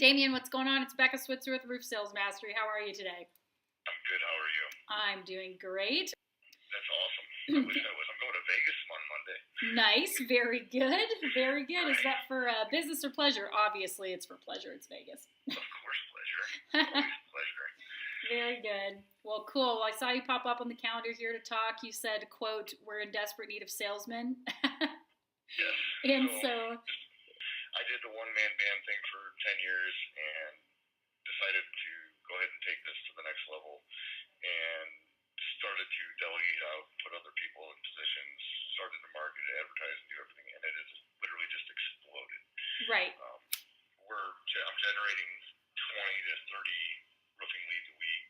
Damien, what's going on? It's Becca Switzer with Roof Sales Mastery. How are you today? I'm good. How are you? I'm doing great. That's awesome. I wish I was. I'm going to Vegas on Monday. Nice. Very good. Very good. Is Right. that for business or pleasure? Obviously, it's for pleasure. It's Vegas. Of course, pleasure. Always a pleasure. Very good. Well, cool. I saw you pop up on the calendar here to talk. You said, quote, we're in desperate need of salesmen. Yes. And So so, I did the one-man band thing for 10 years and decided to go ahead and take this to the next level and started to delegate out, put other people in positions, started to market, advertise, and do everything, and it has literally just exploded. right. I'm generating 20 to 30 roofing leads a week,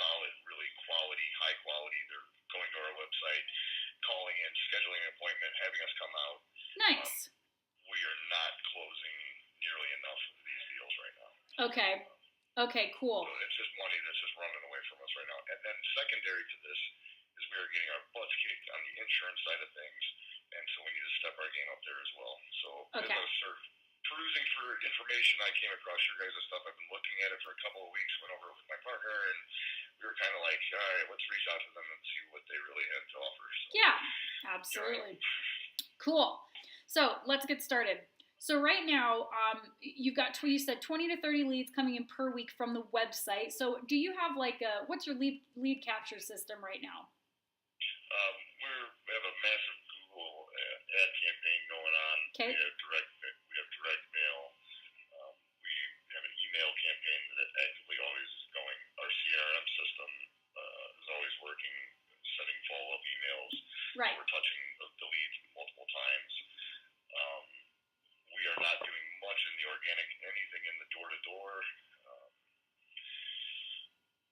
solid, really quality, high quality. They're going to our website, calling in, scheduling an appointment, having us come out. Nice. We are not closing nearly enough of these deals right now. Okay. Okay, cool. So it's just money that's just running away from us right now. And then secondary to this is we are getting our butts kicked on the insurance side of things, and so we need to step our game up there as well. So as Okay. I was sort of perusing for information, I came across your guys' stuff. I've been looking at it for a couple of weeks, went over it with my partner, and we were kind of like, all right, let's reach out to them and see what they really had to offer. So, Yeah, absolutely. Cool. So let's get started. So right now, you've got, you said 20 to 30 leads coming in per week from the website. So do you have what's your lead capture system right now? we have a massive Google ad campaign going on. Okay. We have direct mail. We have an email campaign that actively always is going. Our CRM system is always working, sending follow-up emails. Right. We're touching the leads multiple times. We are not doing much in the organic, anything in the door-to-door.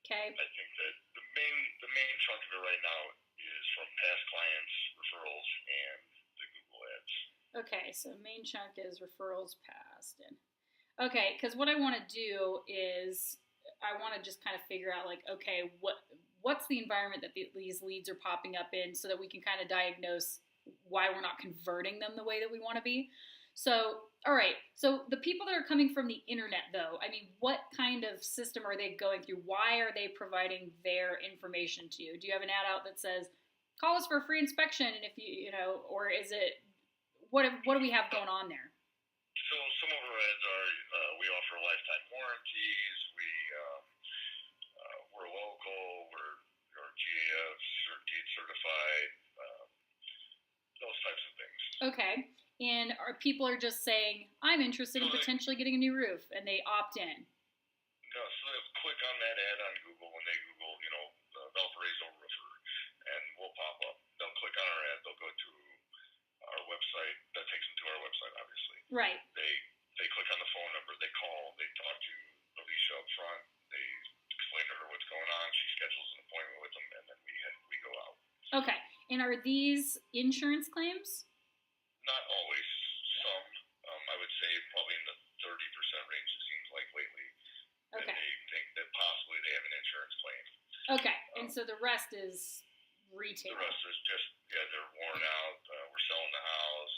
Okay. I think that the main chunk of it right now is from past clients, referrals, and the Google ads. Okay, so main chunk is referrals passed in. Okay, because what I want to do is I want to just kind of figure out okay, what's the environment that these leads are popping up in so that we can kind of diagnose why we're not converting them the way that we want to be. So, all right, so the people that are coming from the internet, though, I mean, what kind of system are they going through? Why are they providing their information to you? Do you have an ad out that says, call us for a free inspection, and if or is it, what do we have going on there? So some of our ads are, we offer lifetime warranties, we're local, we're GAF certified, those types of things. Okay. And people are just saying, I'm interested in potentially getting a new roof, and they opt in. No, so they'll click on that ad on Google when they Google, Valparaiso roofer, and we'll pop up. They'll click on our ad, they'll go to our website. That takes them to our website, obviously. Right. They click on the phone number, they call, they talk to Alicia up front, they explain to her what's going on, she schedules an appointment with them, and then we go out. Okay. And are these insurance claims? Not always. Some, I would say probably in the 30% range, it seems like lately. Okay. And they think that possibly they have an insurance claim. Okay. And so the rest is retail. The rest is just, they're worn out, we're selling the house,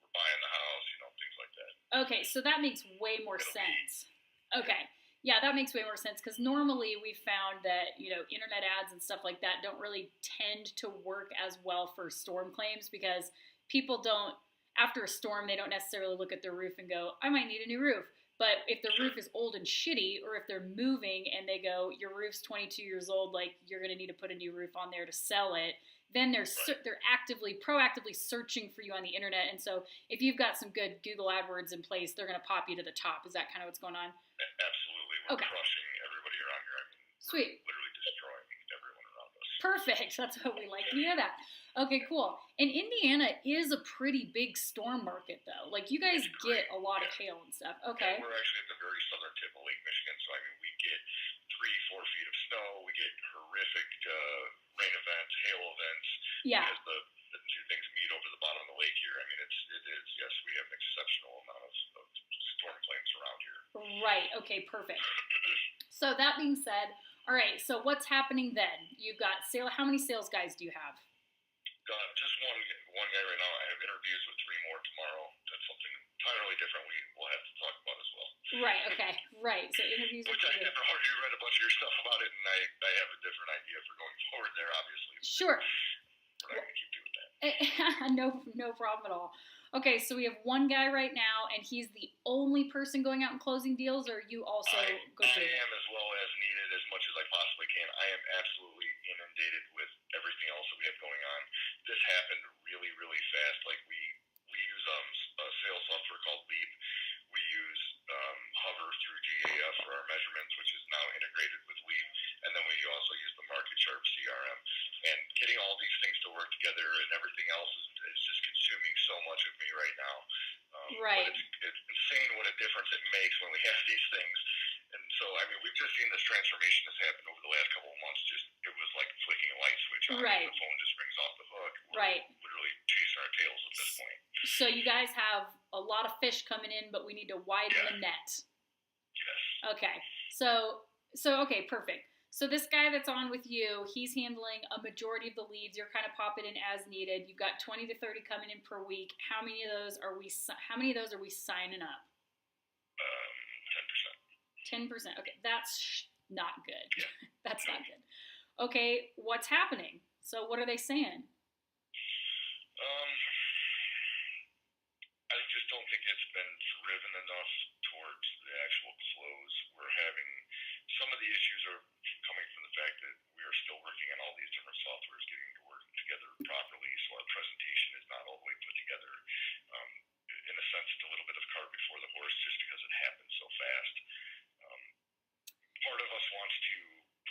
we're buying the house, things like that. Okay, so that makes way more sense. Okay. Yeah, that makes way more sense because normally we found that, internet ads and stuff like that don't really tend to work as well for storm claims because people don't, after a storm, they don't necessarily look at their roof and go, I might need a new roof. But if the roof is old and shitty, or if they're moving and they go, your roof's 22 years old, you're going to need to put a new roof on there to sell it, then they're proactively searching for you on the internet. And so if you've got some good Google AdWords in place, they're going to pop you to the top. Is that kind of what's going on? Absolutely. We're crushing everybody around here. Sweet. We're literally destroying everyone around us. Perfect. That's what we like to hear that. Okay, cool. And Indiana is a pretty big storm market, though. You guys get a lot of hail and stuff. Okay. Yeah, we're actually at the very southern tip of Lake Michigan, so we get 3-4 feet of snow. We get horrific rain events, hail events. Yeah. As the two things meet over the bottom of the lake here. It is, yes, we have an exceptional amount of storm claims around here. Right. Okay, perfect. So that being said, all right, so what's happening then? You've got how many sales guys do you have? Just one guy right now. I have interviews with 3 more tomorrow. That's something entirely different we will have to talk about as well. Right, okay, right. So interviews Which I have already read a bunch of your stuff about it, and I have a different idea for going forward there, obviously. Sure. We're not going to keep doing that. No problem at all. Okay, so we have one guy right now, and he's the only person going out and closing deals, or you also go I am as well as needed as much as I possibly can. I am absolutely inundated with everything else that we have going on. This happened really, really fast. Like we use a sales software called Leap. We use Hover through GAF for our measurements, which is now integrated with Leap, and then we also use the Market Sharp CRM. And getting all these things to work together and everything else is just consuming so much of me right now. Right. It's insane what a difference it makes when we have these things. And so, I mean, we've just seen this transformation that's happened over the last couple of months. It was like flicking a light switch on. Right. The phone just rings off the hook. We're right. literally chasing our tails at this point. So you guys have a lot of fish coming in, but we need to widen the net. Yes. Okay. So okay, perfect. So this guy that's on with you, he's handling a majority of the leads. You're kind of popping in as needed. You've got 20 to 30 coming in per week. How many of those are we signing up? 10%. 10%. Okay, that's not good. Yeah. That's not good. Okay, what's happening? So what are they saying? I just don't think it's been driven enough towards the actual close. We're having some of the issues are coming from the fact that we are still working on all these different softwares getting to work together properly, so our presentation is not all the way put together. In a sense, it's a little bit of cart before the horse just because it happened so fast. Part of us wants to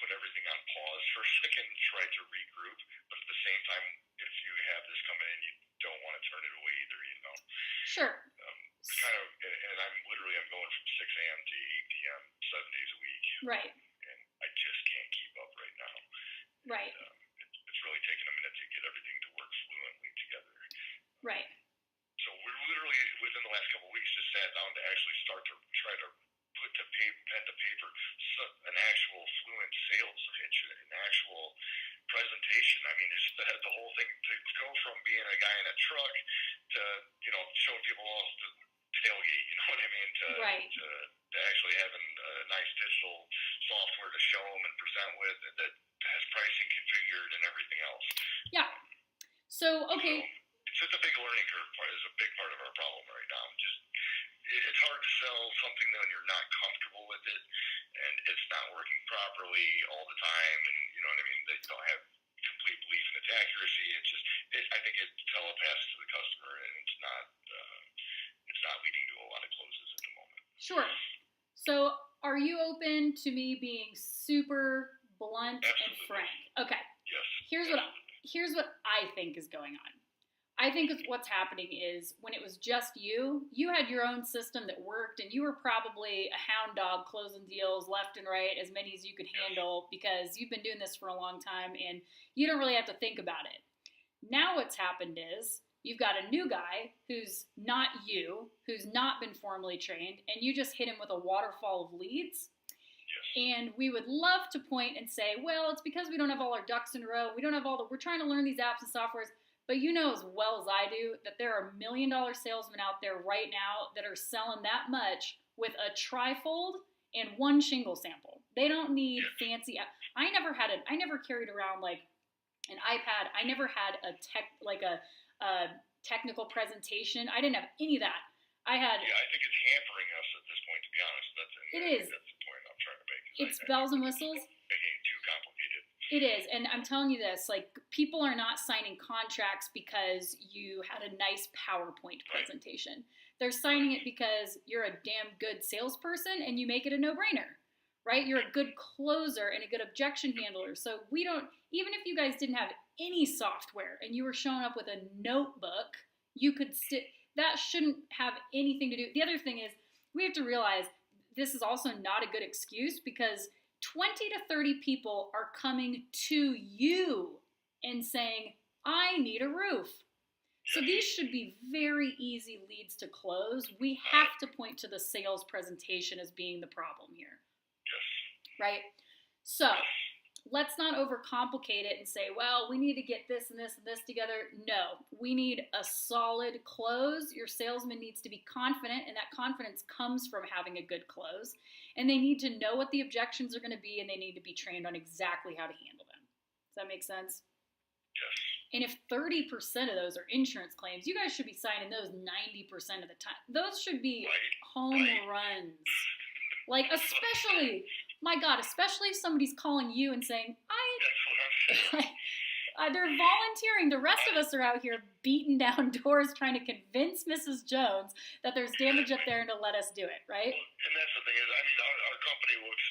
put everything on pause for a second and try to regroup, but at the same time, if you have this coming in, you don't want to turn it away either, you know? Sure. And I'm going from 6 a.m. to 8 p.m. 7 days a week. Right. And I just can't keep up right now. Right. And, it's really taken a minute to get everything to work fluently together. Right. So we're literally, within the last couple of weeks, just sat down to actually start to try to put pen to paper an actual fluent sales pitch, an actual presentation. I mean, it's the whole thing to go from being a guy in a truck to, showing people off the tailgate, you know what I mean? To actually having a nice digital software to show them and present with that has pricing configured and everything else. Yeah. So, okay. So it's just a big learning curve. Is a big part of our problem right now. It's hard to sell something when you're not comfortable with it and it's not working properly all the time, and you know what I mean, that you don't have complete belief in its accuracy. I think it telepaths to the customer, and it's not leading to a lot of closes at the moment. Sure. So are you open to me being super blunt and frank? Okay. Yes. Here's what I think is going on. I think what's happening is when it was just you had your own system that worked, and you were probably a hound dog closing deals left and right, as many as you could handle, because you've been doing this for a long time and you don't really have to think about it. Now what's happened is you've got a new guy who's not you, who's not been formally trained, and you just hit him with a waterfall of leads. Yes. And we would love to point and say, well, it's because we don't have all our ducks in a row. We're trying to learn these apps and softwares. But you know as well as I do that there are $1 million salesmen out there right now that are selling that much with a trifold and one shingle sample. They don't need fancy. I never carried around like an iPad. I never had a technical presentation. I didn't have any of that. I think it's hampering us at this point, to be honest. That's the point I'm trying to make. It's bells and whistles. Making it too complicated. It is, and I'm telling you this, like, people are not signing contracts because you had a nice PowerPoint presentation. They're signing it because you're a damn good salesperson and you make it a no-brainer, right? You're a good closer and a good objection handler. So even if you guys didn't have any software and you were showing up with a notebook, you could that shouldn't have anything to do. The other thing is, we have to realize this is also not a good excuse, because 20 to 30 people are coming to you and saying, I need a roof. So these should be very easy leads to close. We have to point to the sales presentation as being the problem here. Yes. Right? So let's not overcomplicate it and say, well, we need to get this and this and this together. No, we need a solid close. Your salesman needs to be confident, and that confidence comes from having a good close. And they need to know what the objections are going to be, and they need to be trained on exactly how to handle them. Does that make sense? Yes. And if 30% of those are insurance claims, you guys should be signing those 90% of the time. Those should be home runs. Like, especially, my God, especially if somebody's calling you and saying, they're volunteering. The rest of us are out here beating down doors trying to convince Mrs. Jones that there's damage up there and to let us do it, right? Well, and that's the thing is, I mean, our company looks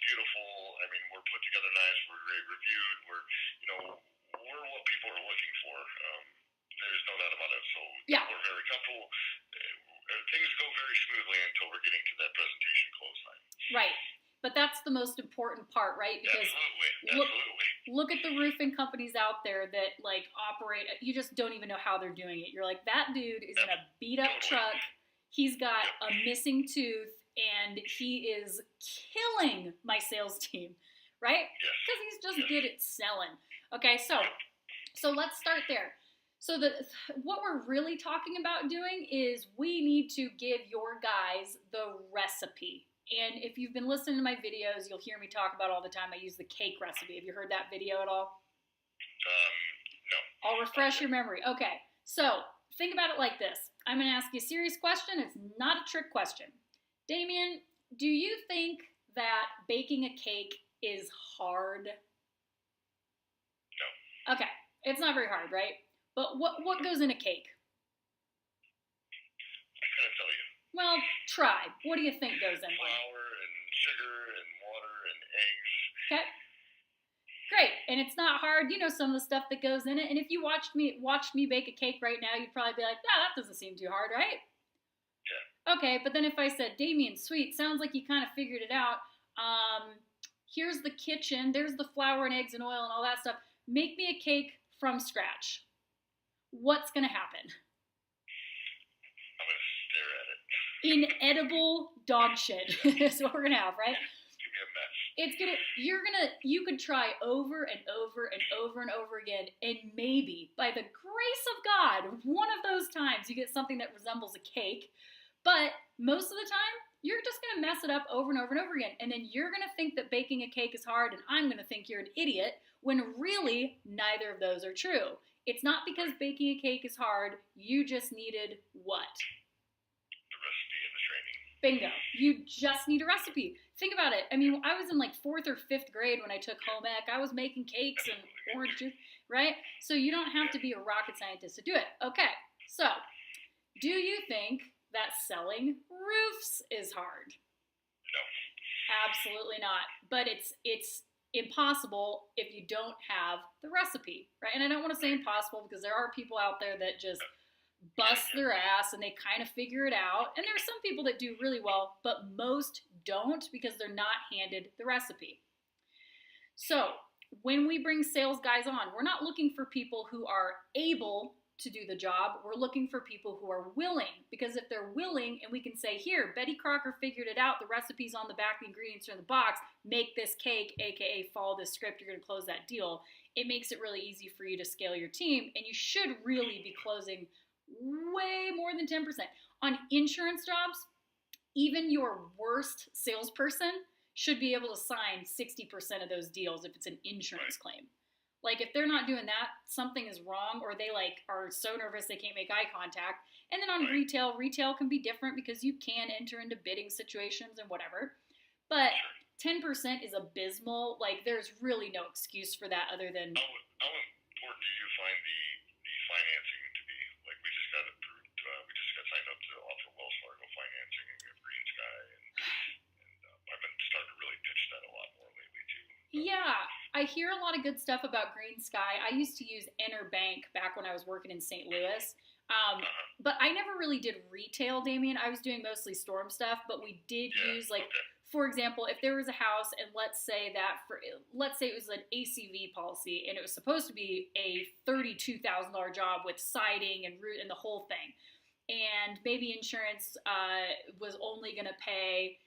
beautiful. I mean, we're put together nice. We're great reviewed. We're what people are looking for. There's no doubt about it. So we're very comfortable. Things go very smoothly until we're getting to that presentation close time. Right. But that's the most important part, right? Because absolutely. Look at the roofing companies out there that like operate. You just don't even know how they're doing it. You're like, that dude is in a beat up truck. He's got a missing tooth, and he is killing my sales team, right? Because he's just good at selling. Okay, so let's start there. So what we're really talking about doing is we need to give your guys the recipe. And if you've been listening to my videos, you'll hear me talk about all the time. I use the cake recipe. Have you heard that video at all? No. I'll refresh your memory. Okay, so think about it like this. I'm going to ask you a serious question. It's not a trick question. Damien, do you think that baking a cake is hard? No. Okay, it's not very hard, right? But what goes in a cake? I couldn't tell you. Well, try. What do you think goes in? Flour and sugar and water and eggs. Okay. Great. And it's not hard. You know some of the stuff that goes in it. And if you watched me bake a cake right now, you'd probably be like, that doesn't seem too hard, right? Yeah. Okay, but then if I said, Damien, sweet, sounds like you kind of figured it out. Here's the kitchen. There's the flour and eggs and oil and all that stuff. Make me a cake from scratch. What's going to happen? I'm going to stare at it. Inedible dog shit is what we're going to have, right? It's going to be a mess. You could try over and over and over and over again, and maybe, by the grace of God, one of those times you get something that resembles a cake, but most of the time, you're just going to mess it up over and over and over again, and then you're going to think that baking a cake is hard, and I'm going to think you're an idiot, when really, neither of those are true. It's not because baking a cake is hard, you just needed what? The recipe and the training. Bingo. You just need a recipe. Think about it. I mean, I was in like 4th or 5th grade when I took home ec. I was making cakes and orange juice, right? So you don't have to be a rocket scientist to do it. Okay, so do you think that selling roofs is hard? No. Absolutely not. But it's impossible if you don't have the recipe, right? And I don't want to say impossible because there are people out there that just bust their ass and they kind of figure it out. And there are some people that do really well, but most don't because they're not handed the recipe. So when we bring sales guys on, we're not looking for people who are able to do the job. We're looking for people who are willing, because if they're willing and we can say, here, Betty Crocker figured it out, the recipe's on the back, the ingredients are in the box, make this cake, aka follow this script, you're going to close that deal. It makes it really easy for you to scale your team, and you should really be closing way more than 10%. On insurance jobs, even your worst salesperson should be able to sign 60% of those deals if it's an insurance claim. Like, if they're not doing that, something is wrong, or they, like, are so nervous they can't make eye contact. And then on retail can be different because you can enter into bidding situations and whatever. But 10% is abysmal. Like, there's really no excuse for that other than... How important do you find the financing to be? Like, we just got approved, we just got signed up to offer Wells Fargo financing and Green Sky, and I've been starting to really pitch that a lot more lately, too. Yeah, I hear a lot of good stuff about Green Sky. I used to use Interbank back when I was working in St. Louis. But I never really did retail, Damien. I was doing mostly storm stuff, but we did use, like, for example, if there was a house and let's say it was an ACV policy and it was supposed to be a $32,000 job with siding and roof and the whole thing. And maybe insurance was only going to pay,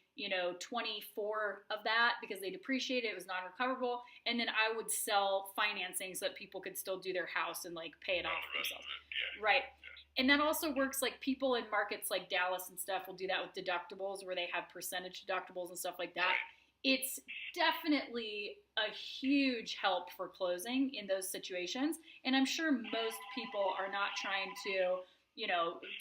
24 of that because they depreciated. It was non-recoverable. And then I would sell financing so that people could still do their house and like pay it off themselves. Right. And that also works, like people in markets like Dallas and stuff will do that with deductibles where they have percentage deductibles and stuff like that. It's definitely a huge help for closing in those situations. And I'm sure most people are not trying to,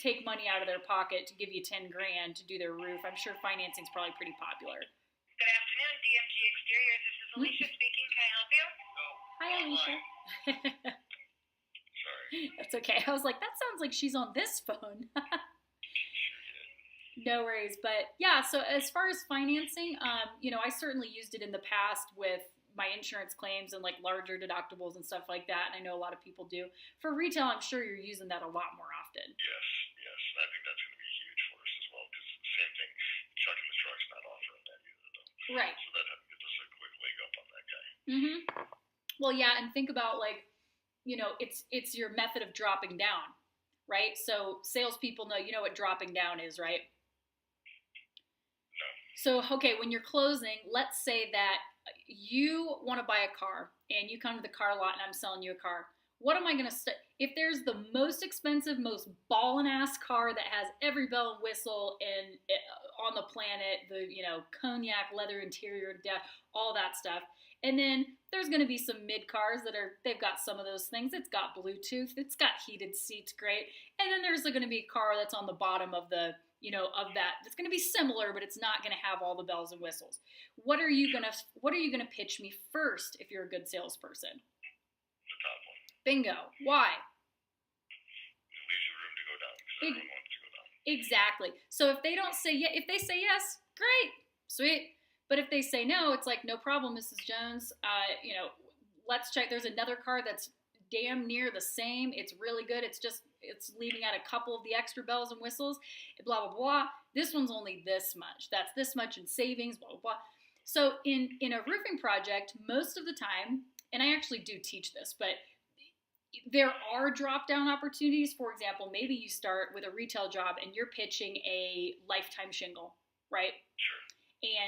take money out of their pocket to give you 10 grand to do their roof. I'm sure financing's probably pretty popular. Good afternoon, DMG Exteriors. This is Alicia speaking. Can I help you? Hi, Alicia. Sorry. That's okay. I was like, that sounds like she's on this phone. No worries. But yeah, so as far as financing, I certainly used it in the past with my insurance claims and like larger deductibles and stuff like that. And I know a lot of people do. For retail, I'm sure you're using that a lot more often. Yes. I think that's going to be huge for us as well because same thing, Chuck and the Truck's not offering that either though. Right. So that gives us a quick leg up on that guy. Mm-hmm. Well, yeah, and think about like, it's your method of dropping down, right? So salespeople know, what dropping down is, right? No. So, okay, when you're closing, let's say that you want to buy a car and you come to the car lot and I'm selling you a car. What am I going to if there's the most expensive, most ballin' ass car that has every bell and whistle and on the planet, the, cognac leather interior, all that stuff. And then there's going to be some mid cars they've got some of those things. It's got Bluetooth, it's got heated seats, great. And then there's going to be a car that's on the bottom of the, of that. It's going to be similar, but it's not going to have all the bells and whistles. What are you going to pitch me first if you're a good salesperson? The top one. Bingo. Why? It leaves you room to go down because everyone wants to go down. Exactly. So if they don't say if they say yes, great, sweet. But if they say no, it's like, no problem, Mrs. Jones. Let's check. There's another car that's damn near the same. It's really good. It's leaving out a couple of the extra bells and whistles, blah, blah, blah. This one's only this much. That's this much in savings, blah, blah, blah. So in a roofing project, most of the time, and I actually do teach this, but there are drop-down opportunities. For example, maybe you start with a retail job and you're pitching a lifetime shingle, right? Sure.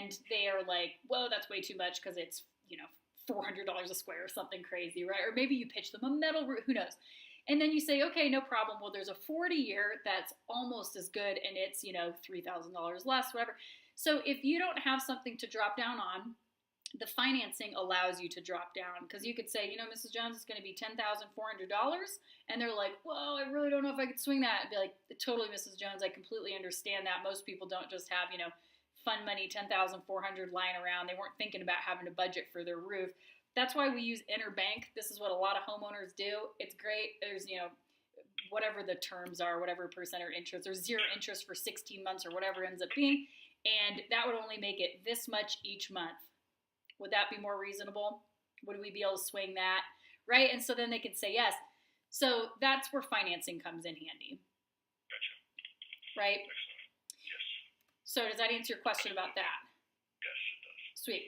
And they are like, whoa, that's way too much because it's, $400 a square or something crazy, right? Or maybe you pitch them a metal roof, who knows? And then you say, okay, no problem. Well, there's a 40-year that's almost as good and it's, $3,000 less, whatever. So if you don't have something to drop down on, the financing allows you to drop down because you could say, Mrs. Jones, it's going to be $10,400. And they're like, whoa, I really don't know if I could swing that. And be like, totally, Mrs. Jones, I completely understand that. Most people don't just have, fun money, $10,400 lying around. They weren't thinking about having a budget for their roof. That's why we use interbank. This is what a lot of homeowners do. It's great. There's, whatever the terms are, whatever percent or interest. There's 0 interest for 16 months or whatever it ends up being. And that would only make it this much each month. Would that be more reasonable? Would we be able to swing that? Right? And so then they could say yes. So that's where financing comes in handy. Gotcha. Right? Excellent. Yes. So does that answer your question about that? Yes, it does. Sweet.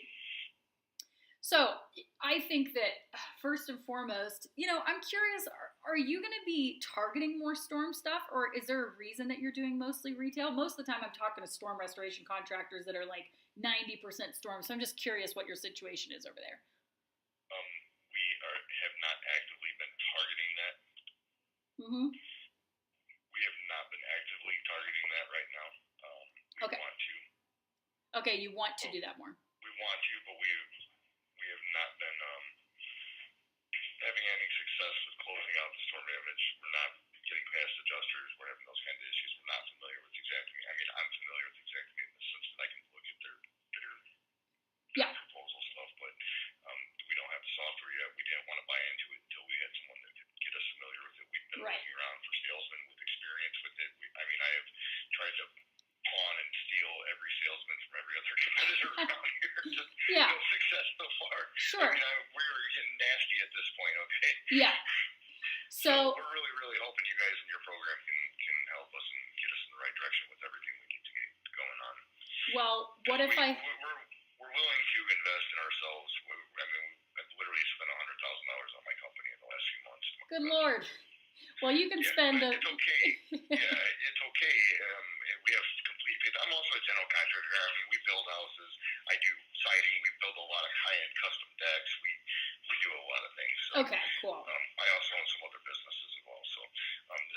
So I think that first and foremost, I'm curious, are you going to be targeting more storm stuff, or is there a reason that you're doing mostly retail? Most of the time I'm talking to storm restoration contractors that are like 90% storm, so I'm just curious what your situation is over there. We have not actively been targeting that. Mm-hmm. We have not been actively targeting that right now. We want to. Okay, you want to do that more. We want to, but we have not been having any success with closing out the storm damage. We're not getting past adjusters. We're having those kind of issues. We're not familiar with exactly. I mean, I'm familiar with exactly in the sense that I can look at their proposal stuff, but we don't have the software yet. We didn't want to buy into it until we had someone that could get us familiar with it. We've been looking around for salesmen with experience with it. I have tried to pawn and steal every salesman from every other competitor around here. Just no success so far. Sure. We were getting nasty at this point, okay? Yeah. So we're really, really hoping you guys in your program can help us and get us in the right direction with everything we need to get going on. Well, what if we're willing to invest in ourselves. I've literally spent $100,000 on my company in the last few months. Good Lord. Well, you can spend it's okay. Yeah, it's okay. We have complete I'm also a general contractor. I mean, we build houses. I do siding. We build a lot of high-end custom decks. We do a lot of things. So, Okay, cool. I also own some other businesses as well. So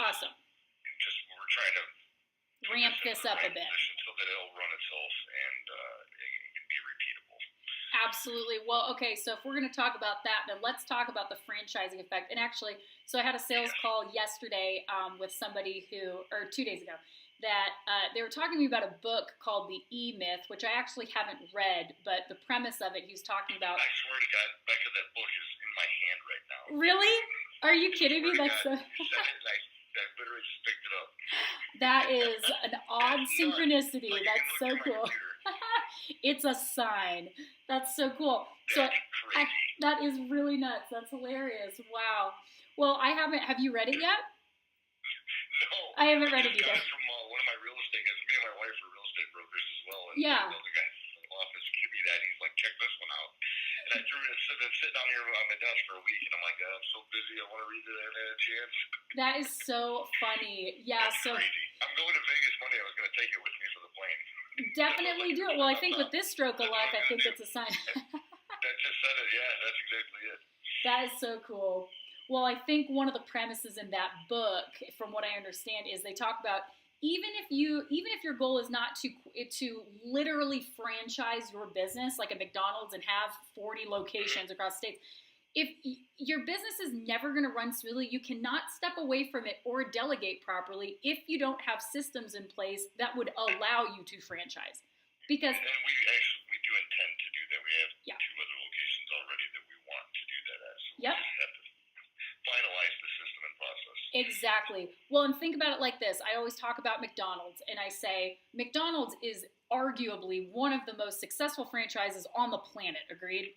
Awesome. We're trying to Ramp this up a bit. So that it'll run itself and it can be repeatable. Absolutely. Well, okay, so if we're going to talk about that, then let's talk about the franchising effect. And actually, so I had a sales call yesterday with somebody or 2 days ago, that they were talking to me about a book called The E-Myth, which I actually haven't read, but the premise of it, he was talking about... I swear to God, Becca, that book is in my hand right now. Really? Are you kidding me? That's so... You said it, and I literally just picked it up. That is an odd synchronicity. Like That's so cool. It's a sign. That's so cool. So that is really nuts. That's hilarious. Wow. Well, I haven't. Have you read it yet? No. I haven't read it either. I got it from one of my real estate guys. Me and my wife are real estate brokers as well. And yeah. The guy in the office gave me that. He's like, check this one out. And I drew it. It's sitting down here on my desk for a week, and I'm like, I'm so busy. I want to read it. I haven't had a chance. That is so funny. Yeah. That's crazy. I'm going to Vegas Monday. I was going to take it with me for the plane. Definitely do it. Well, I think with this stroke of luck, I think it's a sign. That just said it. Yeah, that's exactly it. That is so cool. Well, I think one of the premises in that book, from what I understand, is they talk about even if your goal is not to literally franchise your business like a McDonald's and have 40 locations across states, if your business is never going to run smoothly, you cannot step away from it or delegate properly if you don't have systems in place that would allow you to franchise. Because and we do intend to do that. We have 2 other locations already that we want to do that at. So we just have to finalize the system and process. Exactly. Well, and think about it like this. I always talk about McDonald's, and I say McDonald's is arguably one of the most successful franchises on the planet. Agreed?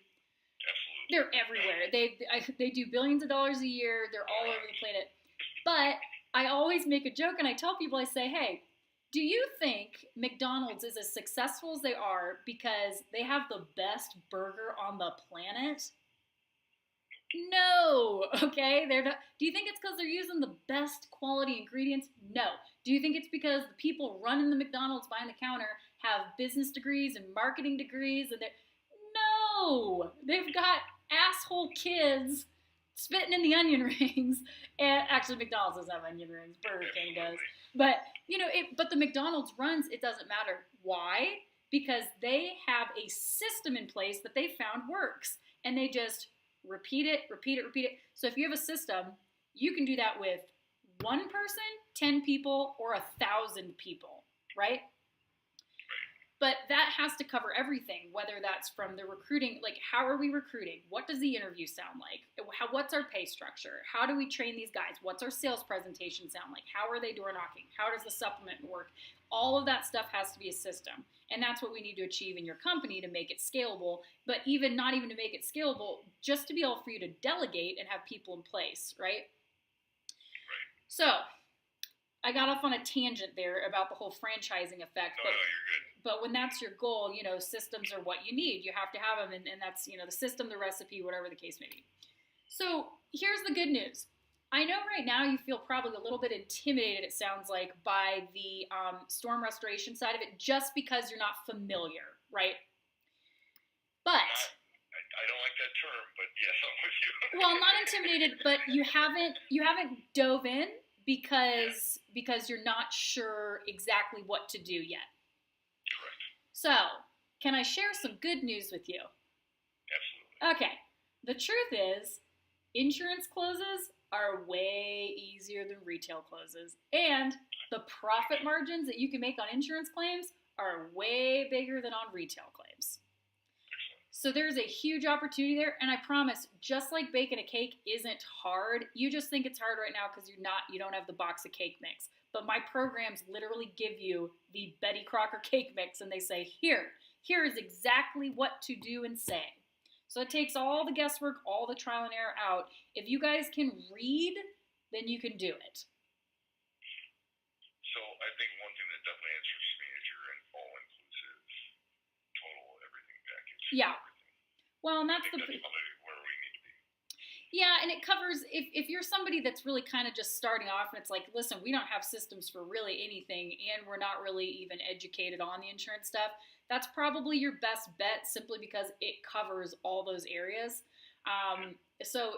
Absolutely. They're everywhere. They do billions of dollars a year. They're all over the planet. But I always make a joke, and I tell people, I say, hey, do you think McDonald's is as successful as they are because they have the best burger on the planet? No, okay? They're not. Do you think it's because they're using the best quality ingredients? No. Do you think it's because the people running the McDonald's behind the counter have business degrees and marketing degrees? And no, they've got asshole kids spitting in the onion rings. And actually, McDonald's doesn't have onion rings. Burger King does. But but the McDonald's runs. It doesn't matter. Why? Because they have a system in place that they found works, and they just repeat it. So if you have a system, you can do that with 1 person, 10 people, or 1,000 people, right? But that has to cover everything, whether that's from the recruiting, like how are we recruiting? What does the interview sound like? What's our pay structure? How do we train these guys? What's our sales presentation sound like? How are they door knocking? How does the supplement work? All of that stuff has to be a system. And that's what we need to achieve in your company to make it scalable. But not even to make it scalable, just to be able for you to delegate and have people in place, right? So I got off on a tangent there about the whole franchising effect. No, you're good. But when that's your goal, systems are what you need. You have to have them, and that's, the system, the recipe, whatever the case may be. So here's the good news. I know right now you feel probably a little bit intimidated, it sounds like, by the storm restoration side of it, just because you're not familiar, right? But I don't like that term, but yes, I'm with you. Well, I'm not intimidated, but you haven't dove in because you're not sure exactly what to do yet. Correct. So, can I share some good news with you? Absolutely. Okay. The truth is, insurance closes are way easier than retail closes. And the profit margins that you can make on insurance claims are way bigger than on retail claims. So there's a huge opportunity there, and I promise, just like baking a cake isn't hard, you just think it's hard right now because you don't have the box of cake mix. But my programs literally give you the Betty Crocker cake mix, and they say, here is exactly what to do and say. So it takes all the guesswork, all the trial and error out. If you guys can read, then you can do it. So I think one thing that definitely interests me is you're an all-inclusive, total everything package. Yeah. Well, and that's where we need to be. Yeah, and it covers if you're somebody that's really kind of just starting off and it's like, listen, we don't have systems for really anything and we're not really even educated on the insurance stuff, that's probably your best bet simply because it covers all those areas. So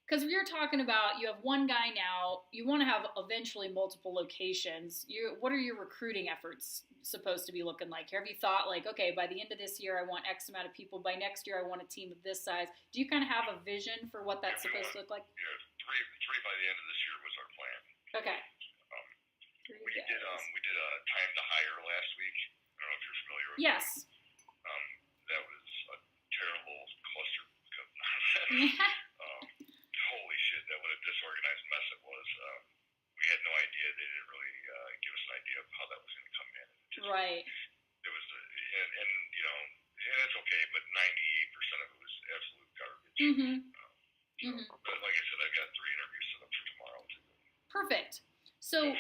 because you're talking about you have one guy now, you want to have eventually multiple locations. What are your recruiting efforts supposed to be looking like? Have you thought like, okay, by the end of this year I want X amount of people, by next year I want a team of this size? Do you kind of have a vision for what that's supposed to look like? Yeah, three by the end of this year was our plan. Okay. We did a time to hire last week. I don't know if you're familiar with Yes. That was a terrible cluster. Holy shit, what a disorganized mess it was. We had no idea. They didn't really give us an idea of how that was going to come in. Right. It was, and you know, and it's okay, but 98% of it was absolute garbage. But like I said, I've got 3 interviews set up for tomorrow too. Perfect. So,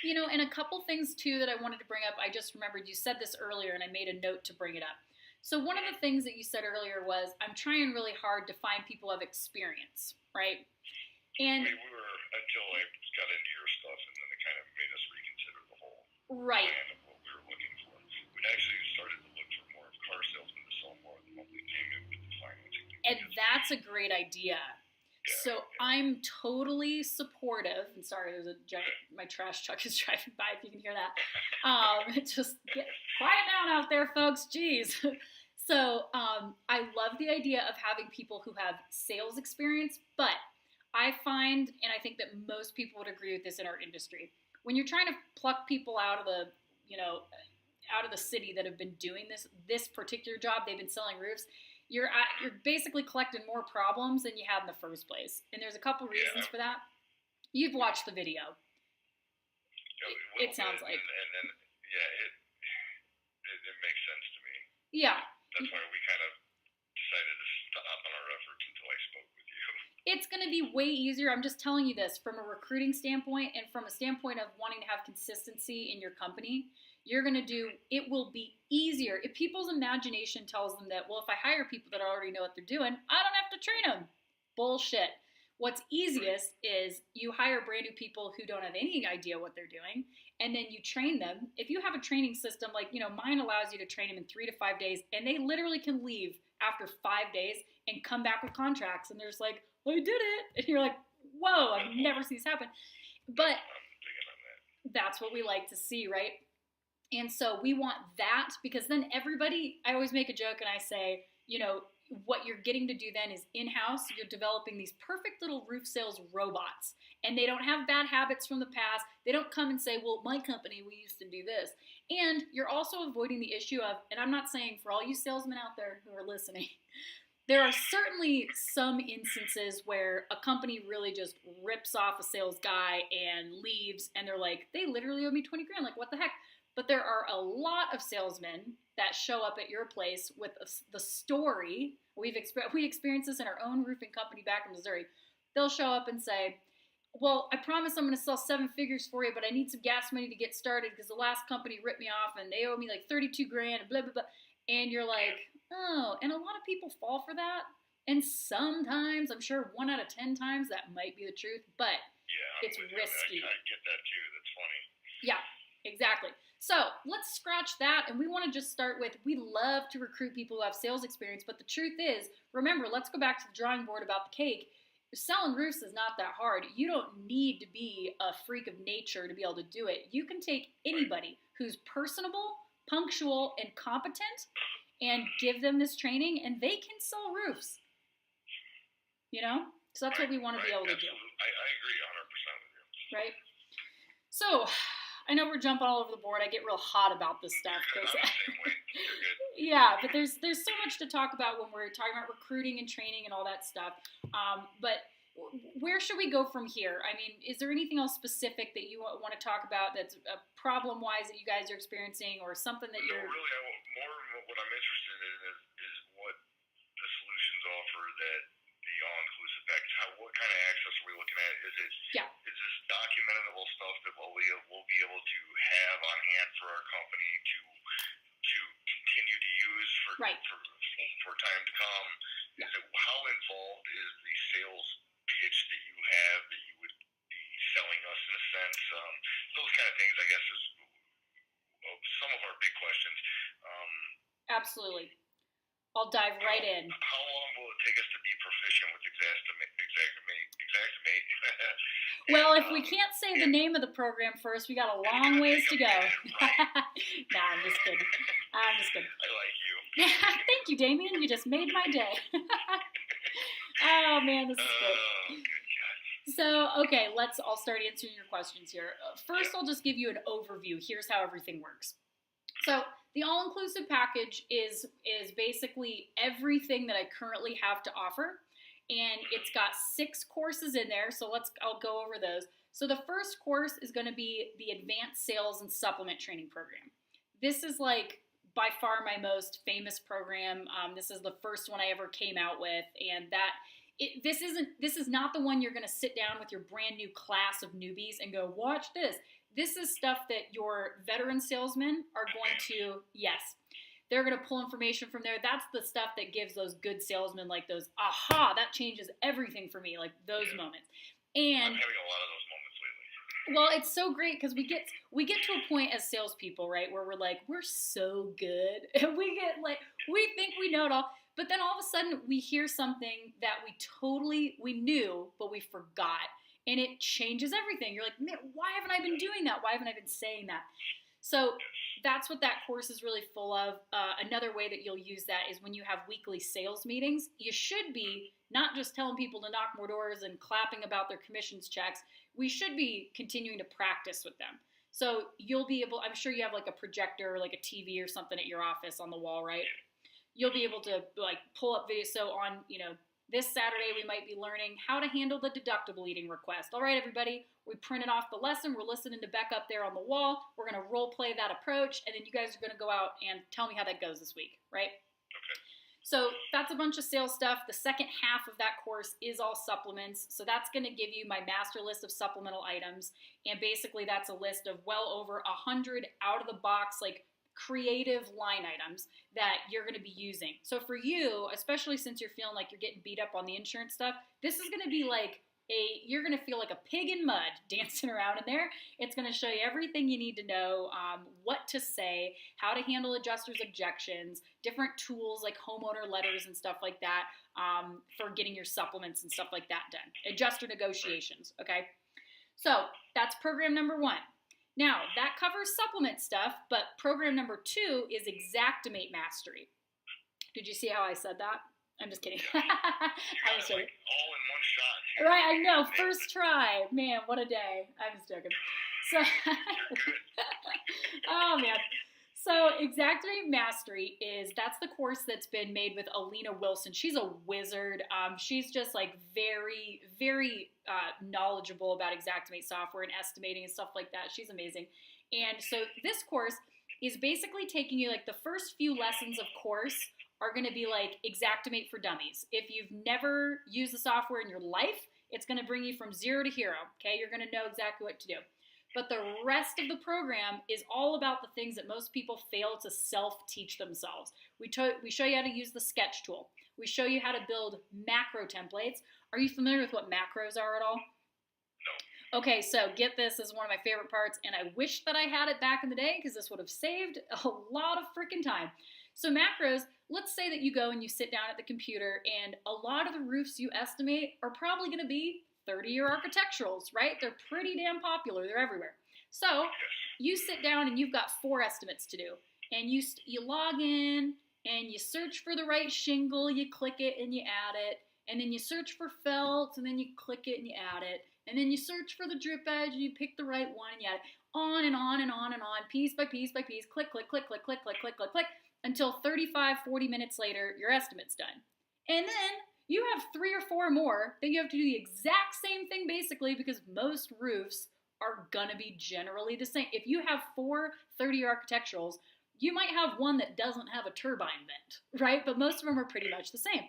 you know, and a couple things too that I wanted to bring up. I just remembered you said this earlier, and I made a note to bring it up. So one of the things that you said earlier was, I'm trying really hard to find people of experience, right? And we were, until I got into your stuff, and then it kind of made us reconsider the whole right. plan of what we were looking for. We'd actually started to look for more of car salesmen to sell more than what we came in with the financing. And that's a great idea. So I'm totally supportive. And sorry, there's a giant, my trash truck is driving by. If you can hear that, just get quiet down out there, folks. Jeez. So I love the idea of having people who have sales experience, but I find, and I think that most people would agree with this in our industry, when you're trying to pluck people out of the, out of the city that have been doing this particular job, they've been selling roofs. You're basically collecting more problems than you had in the first place. And there's a couple reasons for that. You've watched the video. It sounds like. And it makes sense to me. Yeah. That's why we kind of decided to stop on our efforts until I spoke with you. It's going to be way easier. I'm just telling you this from a recruiting standpoint and from a standpoint of wanting to have consistency in your company. It will be easier. If people's imagination tells them that, well, if I hire people that already know what they're doing, I don't have to train them. Bullshit. What's easiest is you hire brand new people who don't have any idea what they're doing, and then you train them. If you have a training system, like, mine allows you to train them in 3 to 5 days, and they literally can leave after 5 days and come back with contracts, and they're just like, I did it. And you're like, whoa, I've never seen this happen. But that's what we like to see, right? And so we want that because then everybody, I always make a joke and I say, what you're getting to do then is in-house, you're developing these perfect little roof sales robots. And they don't have bad habits from the past. They don't come and say, well, my company, we used to do this. And you're also avoiding the issue of, and I'm not saying for all you salesmen out there who are listening, there are certainly some instances where a company really just rips off a sales guy and leaves. And they're like, they literally owe me 20 grand. Like, what the heck? But there are a lot of salesmen that show up at your place with the story. We experienced this in our own roofing company back in Missouri. They'll show up and say, well, I promise I'm going to sell 7 figures for you, but I need some gas money to get started because the last company ripped me off and they owe me like 32 grand and blah, blah, blah. And you're like, oh, and a lot of people fall for that. And sometimes, I'm sure 1 out of 10 times, that might be the truth, but it's risky. I get that too. That's funny. Yeah, exactly. So let's scratch that, and we want to just start with, we love to recruit people who have sales experience, but the truth is, remember, let's go back to the drawing board about the cake. Selling roofs is not that hard. You don't need to be a freak of nature to be able to do it. You can take anybody who's personable, punctual, and competent and give them this training, and they can sell roofs. So that's what we want to be able to do. I agree 100% with you. Right? So I know we're jumping all over the board. I get real hot about this stuff. Yeah, but there's so much to talk about when we're talking about recruiting and training and all that stuff. But where should we go from here? I mean, is there anything else specific that you want to talk about that's problem-wise that you guys are experiencing, or something that you're... No, really, what I'm interested in is what the solutions offer that the all-inclusive package. What kind of access are we looking at? Is this documentable stuff that we'll be able to have on hand for our company to continue to use for time to come? Is it, how involved is things, I guess, is some of our big questions. Absolutely. I'll dive right in. How long will it take us to be proficient with Xactimate? Well, if we can't say the name of the program first, we got a long ways to go. Nah, I'm just kidding. I like you. Thank you, Damien. You just made my day. Oh, man, this is good. Good God. So, okay, I'll start answering your questions here. First, I'll just give you an overview. Here's how everything works. So, the all-inclusive package is basically everything that I currently have to offer, and it's got 6 courses in there, so I'll go over those. So the first course is going to be the Advanced Sales and Supplement Training Program. This is like by far my most famous program. This is the first one I ever came out with, and this is not the one you're going to sit down with your brand new class of newbies and go, watch this. This is stuff that your veteran salesmen are going to, yes, they're going to pull information from there. That's the stuff that gives those good salesmen like those, aha, that changes everything for me, like those moments. And I'm having a lot of those moments lately. well, it's so great because we get to a point as salespeople, right, where we're like, we're so good. And we get like, we think we know it all. But then all of a sudden we hear something that we knew, but we forgot. And it changes everything. You're like, man, why haven't I been doing that? Why haven't I been saying that? So that's what that course is really full of. Another way that you'll use that is when you have weekly sales meetings. You should be not just telling people to knock more doors and clapping about their commissions checks. We should be continuing to practice with them. So you'll be able, I'm sure you have like a projector or like a TV or something at your office on the wall, right? You'll be able to like pull up videos. So on, this Saturday, we might be learning how to handle the deductible eating request. All right, everybody, we printed off the lesson. We're listening to Beck up there on the wall. We're going to role play that approach, and then you guys are going to go out and tell me how that goes this week, right? Okay. So that's a bunch of sales stuff. The second half of that course is all supplements. So that's going to give you my master list of supplemental items, and basically that's a list of well over 100 out-of-the-box, like, creative line items that you're going to be using. So for you, especially since you're feeling like you're getting beat up on the insurance stuff, this is going to be like you're going to feel like a pig in mud dancing around in there. It's going to show you everything you need to know, what to say, how to handle adjusters' objections, different tools like homeowner letters and stuff like that for getting your supplements and stuff like that done. Adjuster negotiations, okay? So that's program number 1. Now, that covers supplement stuff, but program number 2 is Xactimate Mastery. Did you see how I said that? I'm just kidding. You got it like all in one shot. Too. Right, I know. First try. Man, what a day. I'm just joking. So, oh, man. So Xactimate Mastery that's the course that's been made with Alina Wilson. She's a wizard. She's just like very, very knowledgeable about Xactimate software and estimating and stuff like that. She's amazing. And so this course is basically taking you like the first few lessons of course are going to be like Xactimate for Dummies. If you've never used the software in your life, it's going to bring you from 0 to hero. Okay, you're going to know exactly what to do. But the rest of the program is all about the things that most people fail to self-teach themselves. We show you how to use the sketch tool. We show you how to build macro templates. Are you familiar with what macros are at all? No. Okay, so get this. This is one of my favorite parts, and I wish that I had it back in the day because this would have saved a lot of freaking time. So macros, let's say that you go and you sit down at the computer, and a lot of the roofs you estimate are probably going to be 30-year architecturals, right? They're pretty damn popular. They're everywhere. So you sit down and you've got 4 estimates to do. And you log in and you search for the right shingle. You click it and you add it. And then you search for felt and then you click it and you add it. And then you search for the drip edge and you pick the right one and you add it. On and on and on and on, piece by piece by piece, click, click, click, click, click, click, click, click, click, until 35, 40 minutes later, your estimate's done. And then you have 3 or 4 more that you have to do the exact same thing basically because most roofs are going to be generally the same. If you have 4 30-year architecturals, you might have one that doesn't have a turbine vent, right? But most of them are pretty much the same.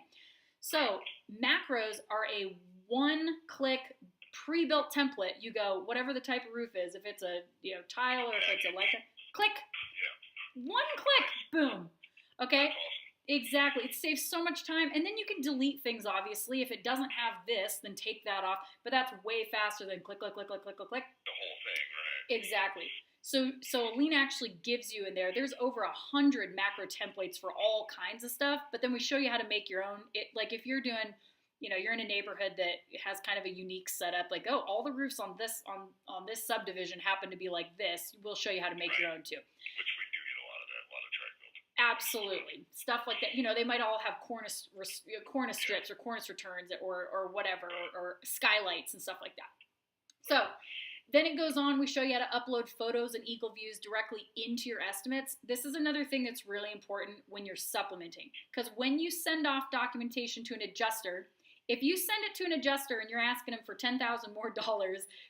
So macros are a one-click pre-built template. You go, whatever the type of roof is, if it's a tile or if it's a lichen, click, one click, boom, okay? Exactly. It saves so much time. And then you can delete things, obviously. If it doesn't have this, then take that off. But that's way faster than click, click, click, click, click, click, click. The whole thing, right? Exactly. So Alina actually gives you in there. There's over 100 macro templates for all kinds of stuff. But then we show you how to make your own. Like if you're doing, you're in a neighborhood that has kind of a unique setup. Like, oh, all the roofs on this subdivision happen to be like this. We'll show you how to make your own too. Which we do get a lot of that, a lot of track building. Absolutely, stuff like that. They might all have cornice strips or cornice returns or whatever, or skylights and stuff like that. So then it goes on. We show you how to upload photos and Eagle views directly into your estimates. This is another thing that's really important when you're supplementing, because when you send off documentation to an adjuster, if you send it to an adjuster and you're asking him for $10,000 more,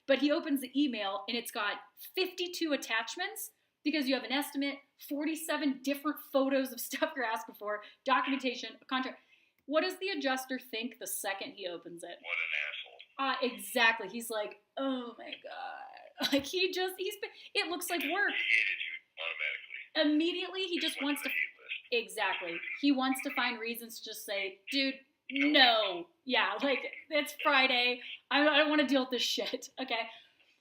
but he opens the email and it's got 52 attachments because you have an estimate, 47 different photos of stuff you're asking for, documentation, contract. What does the adjuster think the second he opens it? What an asshole. Exactly. He's like, oh my God. Like it looks like work. He hated you automatically. Immediately, he just wants to, exactly. He wants to find reasons to just say, dude, no. Yeah, like, it's Friday. I don't want to deal with this shit. Okay.